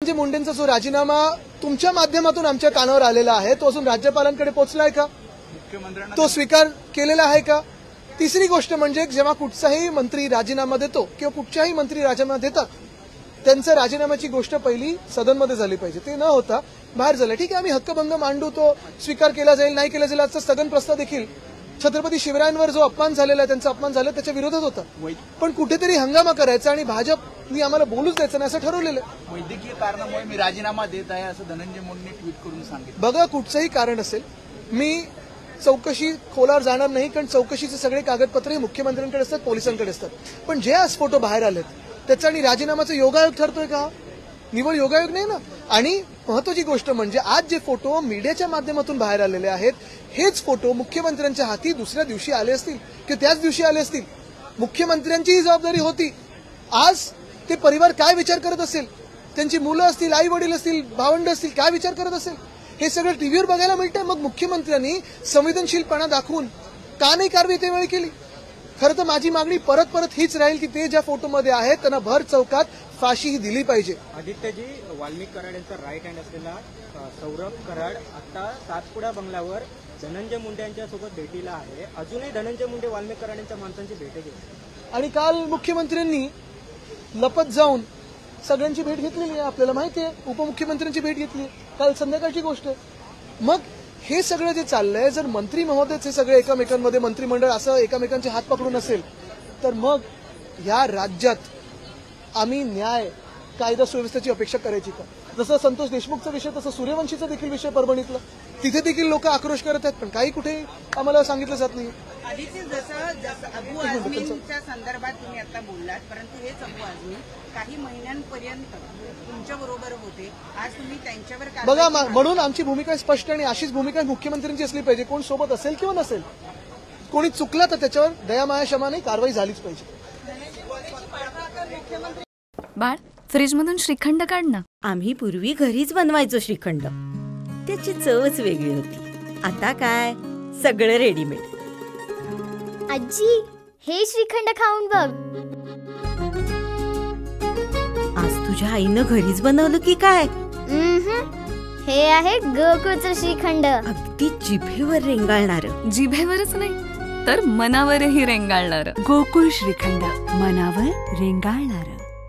धनंजय मुंडेंचा जो राजीनामा तुमच्या माध्यमातून आमच्या कानावर आलेला आहे तो अजून राज्यपालांकडे पोहोचलाय का? तो स्वीकार केलेला आहे का? तिसरी गोष्ट म्हणजे जेव्हा कुठचाही मंत्री राजीनामा देतो किंवा कुठच्याही मंत्री राजीनामा देतात त्यांच्या राजीनाम्याची गोष्ट पहिली सदनमध्ये झाली पाहिजे. ते न होता बाहेर झालं. ठीक आहे, आम्ही हक्कभंग मांडू, तो स्वीकार केला जाईल नाही केला जाईल. आजचा स्थगन प्रस्ताव देखील छत्रपती शिवरायांवर जो अपमान झालेला आहे, त्यांचा अपमान झाला त्याच्या विरोधात होता. पण कुठेतरी हंगामा करायचा आणि भाजपनी आम्हाला बोलूच द्यायचं नाही असं ठरवलेलं. वैद्यकीय कारणामुळे मी राजीनामा देत आहे असं धनंजय मुंडेंनी ट्विट करून सांगितलं. बघा, कुठचंही कारण असेल, मी चौकशी खोलावर जाणार नाही, कारण चौकशीचे सगळे कागदपत्र हे मुख्यमंत्र्यांकडे असतात, पोलिसांकडे असतात. पण जे आज फोटो बाहेर आलेत त्याचा आणि राजीनामाचा योगायोग ठरतोय का? निवड योगायोग नाही ना. आणि महत्वाची गोष्ट म्हणजे आज जे फोटो मीडियाच्या माध्यमातून बाहेर आलेले आहेत हेच फोटो मुख्यमंत्र्यांच्या हाती दुसऱ्या दिवशी आले असतील किंवा त्याच दिवशी आले असतील. मुख्यमंत्र्यांची ही जबाबदारी होती. आज ते परिवार काय विचार करत असेल, त्यांची मुलं असतील, आई वडील असतील, भावंड असतील, काय विचार करत असेल हे सगळं टीव्हीवर बघायला मिळतं. मग मुख्यमंत्र्यांनी संवेदनशीलपणा दाखवून का नाही कारवाई त्यावेळी केली? खरं तर माझी मागणी परत परत हीच राहील की ते ज्या फोटोमध्ये आहेत त्यांना भर चौकात फाशी ही दिली पाहिजे. आदित्यजी, वाल्मिक कराड यांचा राईट हँड असलेला सौरभ कराड आता सातपुडा बंगल्यावर धनंजय मुंडे यांच्यासोबत भेटीला आहे. अजूनही धनंजय मुंडे वाल्मिक कराड यांच्या माणसांची भेट घेतली आणि काल मुख्यमंत्र्यांनी लपत जाऊन सगळ्यांची भेट घेतलेली आहे. आपल्याला माहिती आहे, उपमुख्यमंत्र्यांची भेट घेतली काल संध्याकाळची गोष्ट आहे. मग हे सगळं जे चाललंय, जर मंत्री महोदयच हे सगळे एकमेकांमध्ये मंत्रिमंडळ असं एकमेकांचे हात पकडून असेल तर मग या राज्यात आम्ही न्याय कायदा सुव्यवस्थेची अपेक्षा करायची का? जसं संतोष देशमुखचा विषय तसं सूर्यवंशीचा देखील विषय परभणीतला, तिथे देखील लोक आक्रोश करत आहेत पण काही कुठे आम्हाला सांगितलं जात नाही. आदित्य, जसं अबू आझमींच्या संदर्भात तुम्ही आता बोललात, परंतु हेच अबू आझमी काही महिन्यांपर्यंत तुमच्या बरोबर होते. आज तुम्ही त्यांच्यावर बघा, म्हणून आमची भूमिका स्पष्ट आणि अशीच भूमिका मुख्यमंत्र्यांची असली पाहिजे. कोण सोबत असेल किंवा नसेल, कोणी चुकला तर त्याच्यावर दयामाया क्षमा नाही, कारवाई झालीच पाहिजे. बाळ, फ्रीजमधून श्रीखंड काढ ना. आम्ही पूर्वी घरीच बनवायचो श्रीखंड, त्याची चवच वेगळी होती. आता काय सगळं रेडीमेड. आजी, हे श्रीखंड खाऊन बघ. आज तुझ्या आईनं घरीच बनवलं की काय? हे आहे गोकुळचं श्रीखंड. अगदी जिभेवर रेंगाळणार. जिभेवरच नाही तर मनावरही रेंगाळणार. गोकुळ श्रीखंड, मनावर रेंगाळणार.